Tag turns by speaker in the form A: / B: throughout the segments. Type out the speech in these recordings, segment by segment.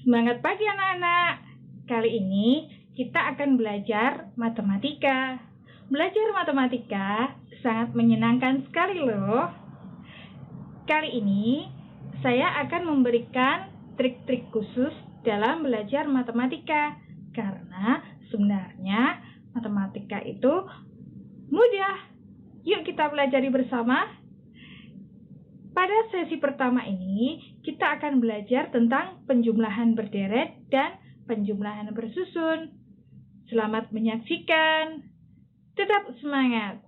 A: Semangat pagi anak-anak. Kali ini kita akan belajar matematika. Belajar matematika sangat menyenangkan sekali loh. Kali ini saya akan memberikan trik-trik khusus dalam belajar matematika. Karena sebenarnya matematika itu mudah. Yuk kita pelajari bersama. Pada sesi pertama ini, kita akan belajar tentang penjumlahan berderet dan penjumlahan bersusun. Selamat menyaksikan. Tetap semangat.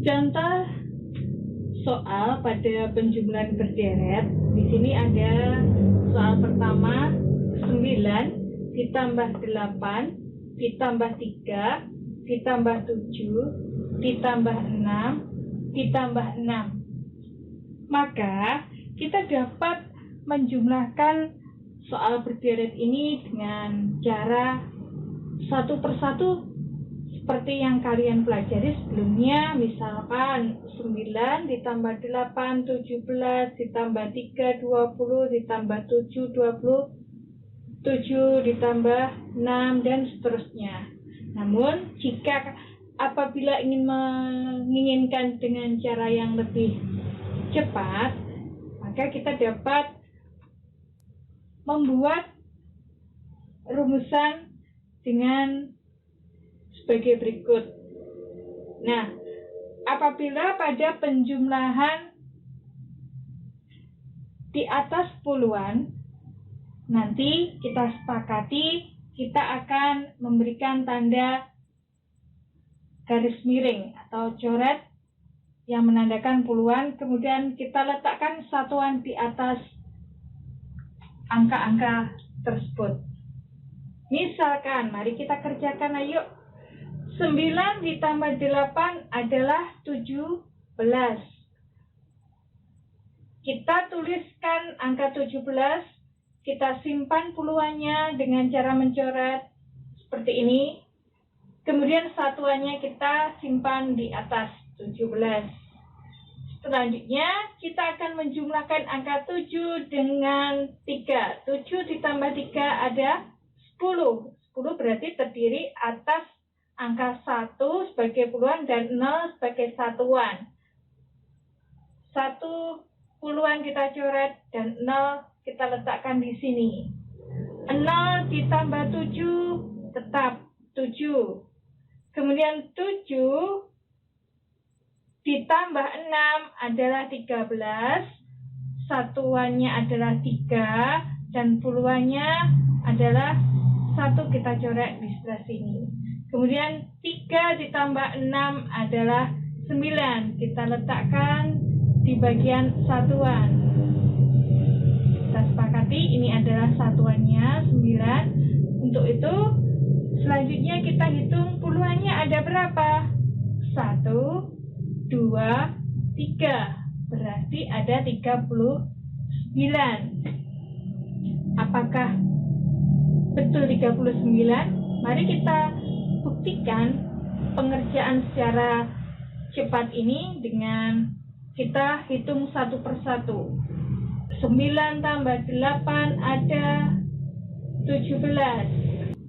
A: Contoh soal pada penjumlahan berderet. Di sini ada soal pertama, 9 ditambah 8 ditambah 3, ditambah 7, ditambah 6, ditambah 6. Maka, kita dapat menjumlahkan soal berderet ini dengan cara satu persatu seperti yang kalian pelajari sebelumnya. Misalkan 9 ditambah 8, 17, ditambah 3, 20, ditambah 7, 20, 7 ditambah 6 dan seterusnya. Namun jika apabila menginginkan dengan cara yang lebih cepat, maka kita dapat membuat rumusan dengan sebagai berikut. Nah, apabila pada penjumlahan di atas puluhan, nanti kita sepakati kita akan memberikan tanda garis miring atau coret yang menandakan puluhan, kemudian kita letakkan satuan di atas angka-angka tersebut. Misalkan, mari kita kerjakan, ayo. 9 ditambah 8 adalah 17. Kita tuliskan angka 17. Kita simpan puluhannya dengan cara mencoret seperti ini. Kemudian satuannya kita simpan di atas 17. Selanjutnya kita akan menjumlahkan angka 7 dengan 3. 7 ditambah 3 ada 10. 10 berarti terdiri atas angka 1 sebagai puluhan dan 0 sebagai satuan. 1 puluhan kita coret dan 0 kita letakkan di sini. 0 ditambah 7 tetap 7. Kemudian 7 ditambah 6 adalah 13. Satuannya adalah 3 dan puluhannya adalah 1, kita coret di sebelah sini. Kemudian 3 ditambah 6 adalah 9. Kita letakkan di bagian satuan. Kita sepakati ini adalah satuannya 9. Untuk itu selanjutnya kita hitung puluhannya ada berapa? 1, 2, 3. Berarti ada 39. Apakah betul 39? Mari kita buktikan pengerjaan secara cepat ini dengan kita hitung satu persatu. 9 tambah 8 ada 17.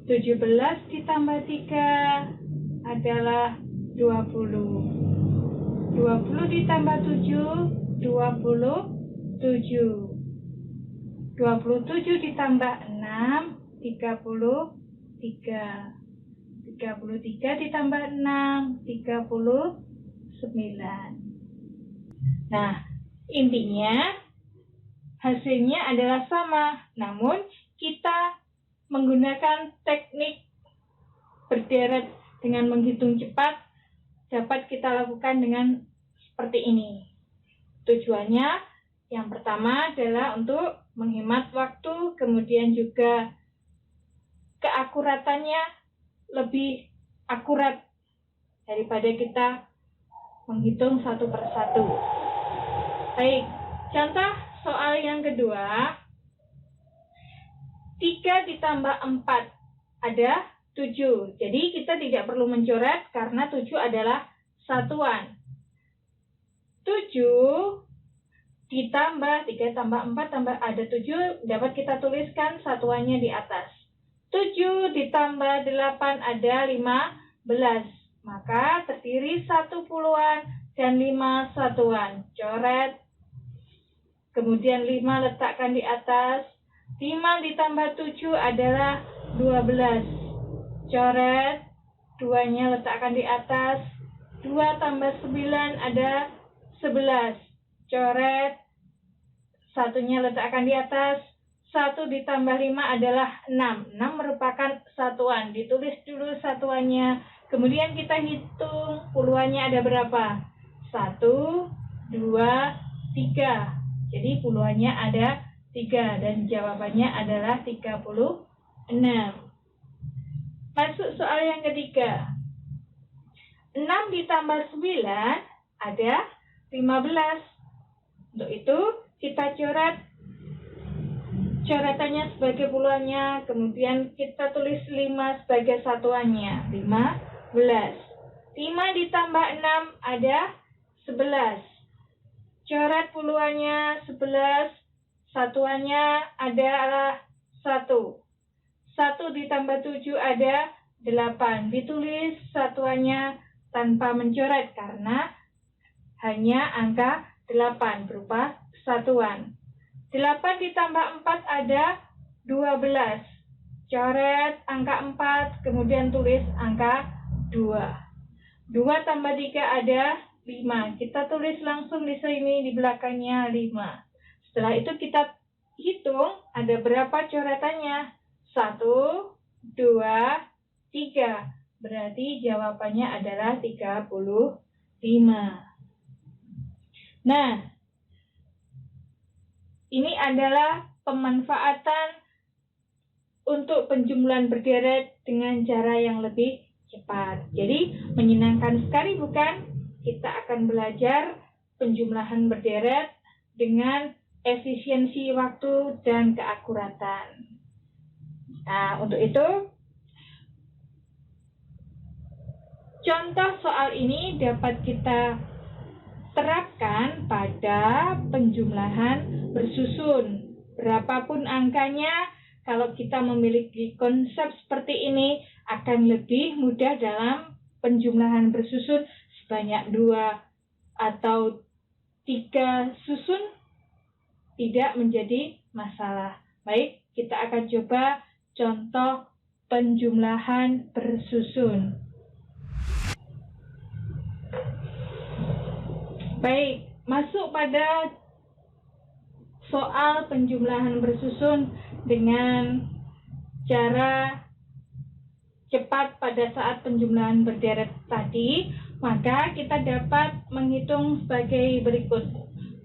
A: 17 ditambah 3 adalah 20. 20 ditambah 7, 27. 27 ditambah 6, 33. 33 ditambah 6, 39. Nah, intinya hasilnya adalah sama, namun kita menggunakan teknik berderet dengan menghitung cepat dapat kita lakukan dengan seperti ini. Tujuannya yang pertama adalah untuk menghemat waktu, kemudian juga keakuratannya lebih akurat daripada kita menghitung satu persatu. Baik, contoh soal yang kedua. 3 ditambah 4 ada 7. Jadi kita tidak perlu mencoret karena 7 adalah satuan. 7 ditambah 3 tambah 4 tambah ada 7 dapat kita tuliskan satuannya di atas. 7 ditambah 8 ada 15. Maka terdiri 1 puluhan dan 5 satuan. Coret. Kemudian 5 letakkan di atas. 5 ditambah 7 adalah 12. Coret. 2-nya letakkan di atas. 2 tambah 9 ada 11. Coret. 1-nya letakkan di atas. 1 ditambah 5 adalah 6. 6 merupakan satuan. Ditulis dulu satuannya. Kemudian kita hitung puluhannya ada berapa. 1, 2, 3. Jadi puluhannya ada 3. Dan jawabannya adalah 36. Masuk soal yang ketiga. 6 ditambah 9 ada 15. Untuk itu kita coret coretannya sebagai puluhannya, kemudian kita tulis 5 sebagai satuannya, 15. 5 ditambah 6 ada 11. Coret puluhannya 11, satuannya adalah 1. 1 ditambah 7 ada 8. Ditulis satuannya tanpa mencoret karena hanya angka 8 berupa satuan. 8 ditambah 4 ada 12. Coret angka 4, kemudian tulis angka 2. 2 tambah 3 ada 5. Kita tulis langsung di sini, di belakangnya 5. Setelah itu kita hitung ada berapa coretannya. 1, 2, 3. Berarti jawabannya adalah 35. Nah, ini adalah pemanfaatan untuk penjumlahan berderet dengan cara yang lebih cepat. Jadi, menyenangkan sekali bukan? Kita akan belajar penjumlahan berderet dengan efisiensi waktu dan keakuratan. Nah, untuk itu, contoh soal ini dapat kita terapkan pada penjumlahan bersusun. Berapapun angkanya, kalau kita memiliki konsep seperti ini, akan lebih mudah dalam penjumlahan bersusun. Sebanyak 2 atau 3 susun tidak menjadi masalah. Baik, kita akan coba contoh penjumlahan bersusun. Baik, masuk pada soal penjumlahan bersusun dengan cara cepat pada saat penjumlahan berderet tadi, maka kita dapat menghitung sebagai berikut.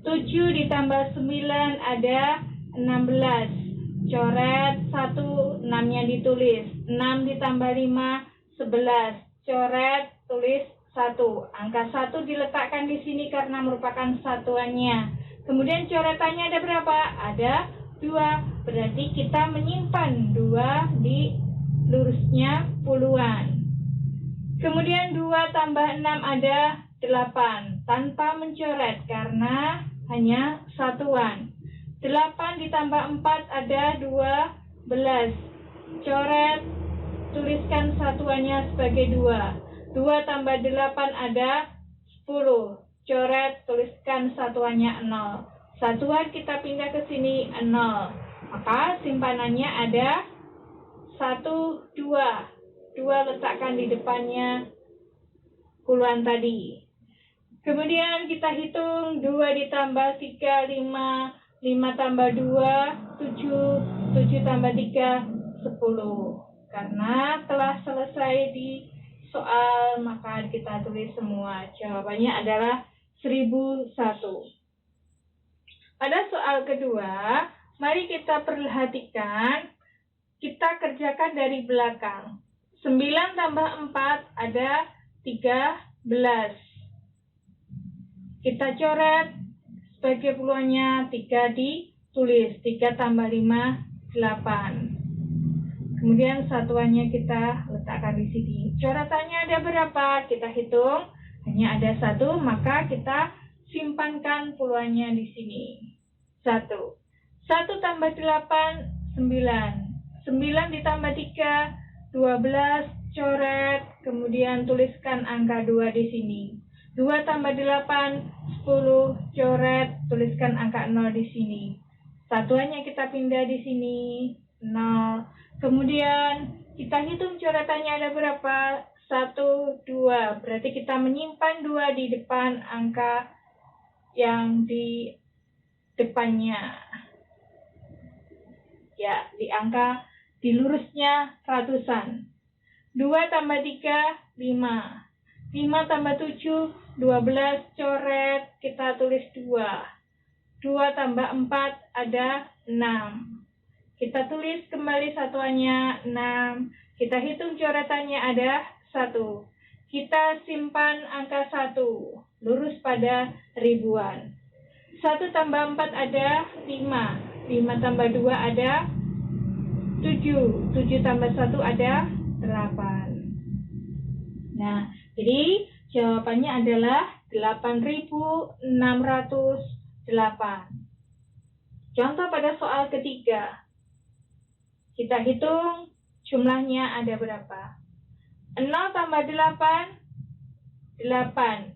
A: 7 ditambah 9 ada 16. Coret 1, 6-nya ditulis. 6 ditambah 5, 11. Coret, tulis 1. Angka 1 diletakkan di sini karena merupakan satuannya. Kemudian coretannya ada berapa? Ada 2. Berarti kita menyimpan 2 di lurusnya puluhan. Kemudian 2 tambah 6 ada 8. Tanpa mencoret karena hanya satuan. 8 ditambah 4 ada 12. Coret, tuliskan satuannya sebagai 2. 2 tambah 8 ada 10. Coret, tuliskan satuannya 0. Satuan kita pindah ke sini 0. Maka simpanannya ada 1, 2. 2 letakkan di depannya puluhan tadi. Kemudian kita hitung 2 ditambah 3, 5. 5 tambah 2, 7. 7 tambah 3, 10. Karena telah selesai di soal, maka kita tulis semua. Jawabannya adalah 1001. Pada soal kedua, mari kita perhatikan, kita kerjakan dari belakang. 9 tambah 4 ada 13. Kita coret sebagai puluhannya 3 ditulis. 3 tambah 5, 8. Kemudian satuannya kita letakkan di sini. Coretannya ada berapa? Kita hitung. hanya ada 1, maka kita simpankan puluhannya di sini. 1. 1 tambah 8, 9. 9 ditambah 3, 12, coret, kemudian tuliskan angka 2 di sini. 2 tambah 8, 10, coret, tuliskan angka 0 di sini. Satuannya kita pindah di sini, 0. Kemudian kita hitung coretannya ada berapa? 1, 2. Berarti kita menyimpan 2 di depan angka yang di depannya. Ya, di angka di lurusnya ratusan. 2 tambah 3, 5. 5 tambah 7, 12, coret, kita tulis 2. 2 tambah 4 ada 6. Kita tulis kembali satuannya 6. Kita hitung coretannya ada 1. Kita simpan angka 1, lurus pada ribuan. 1 tambah 4 ada 5. 5 tambah 2 ada 7. 7 tambah 1 ada 8. Nah, jadi jawabannya adalah 8.608. Contoh pada soal ketiga. Kita hitung jumlahnya ada berapa? 0 tambah 8, 8.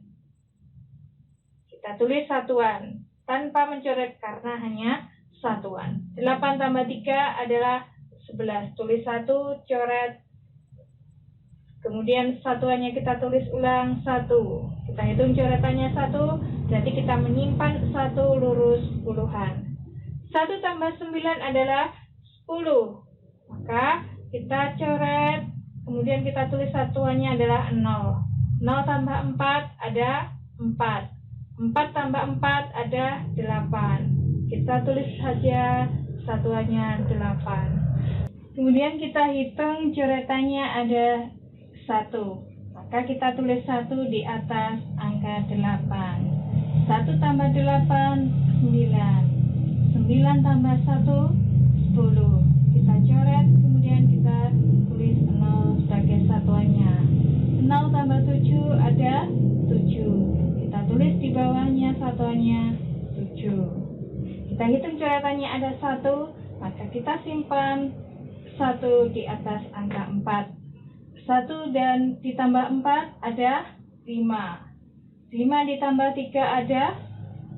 A: Kita tulis satuan tanpa mencoret karena hanya satuan. 8 tambah 3 adalah 11. Tulis 1, coret. Kemudian satuannya kita tulis ulang 1. Kita hitung coretannya 1, berarti kita menyimpan 1 lurus puluhan. 1 tambah 9 adalah 10. Maka kita coret, kemudian kita tulis satuannya adalah 0. 0 tambah 4 ada 4. 4 tambah 4 ada 8. Kita tulis saja satuannya 8. Kemudian kita hitung coretannya ada 1. Maka kita tulis 1 di atas angka 8. 1 tambah 8, 9. 9 tambah 1, 10. Kita coret, kemudian kita tulis 0 sebagai satuannya. 0 tambah 7 ada 7. Kita tulis di bawahnya satuannya 7. Kita hitung coretannya ada 1, maka kita simpan 1 di atas angka 4. 1 dan ditambah 4 ada 5. 5 ditambah 3 ada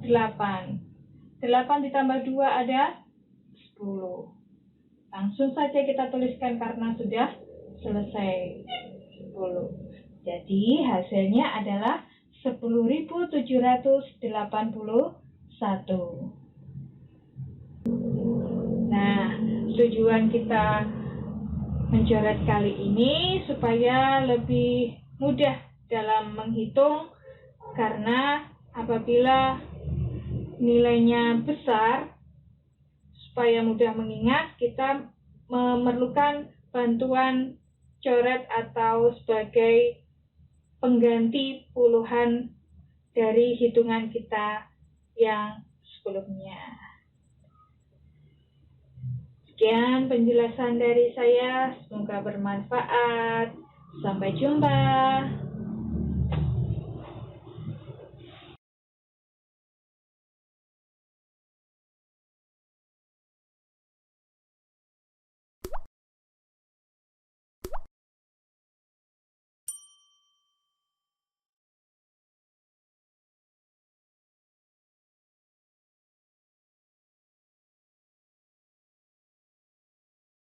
A: 8. 8 ditambah 2 ada 10. Langsung saja kita tuliskan karena sudah selesai 10. Jadi hasilnya adalah 10.781. Nah, tujuan kita mencoret kali ini supaya lebih mudah dalam menghitung, karena apabila nilainya besar, supaya mudah mengingat, kita memerlukan bantuan coret atau sebagai pengganti puluhan dari hitungan kita yang sebelumnya. Sekian penjelasan dari saya, semoga bermanfaat. Sampai jumpa.